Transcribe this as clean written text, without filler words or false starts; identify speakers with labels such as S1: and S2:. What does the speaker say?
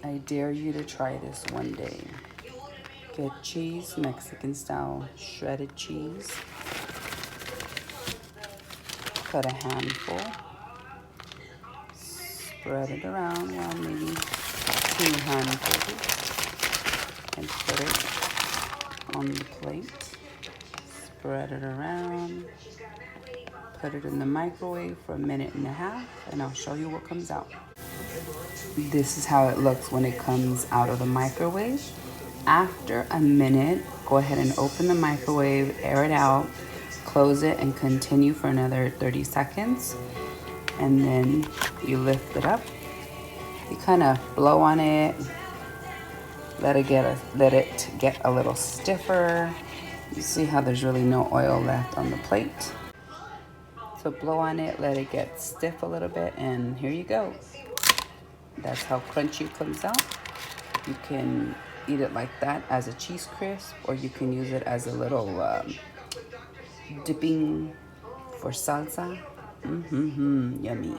S1: I dare you to try this one day. Get cheese, Mexican style shredded cheese. Cut a handful. Spread it around, well, maybe 2 handfuls. And put it on the plate. Spread it around. Put it in the microwave for 1.5 minutes, and I'll show you what comes out. This is how it looks when it comes out of the microwave. After a minute, go ahead and open the microwave, air it out, close it, and continue for another 30 seconds. And then you lift it up. You kind of blow on it, let it get a little stiffer. You see how there's really no oil left on the plate. So blow on it, let it get stiff a little bit, and here you go. That's how crunchy it comes out. You can eat it like that as a cheese crisp, or you can use it as a little dipping for salsa. Yummy.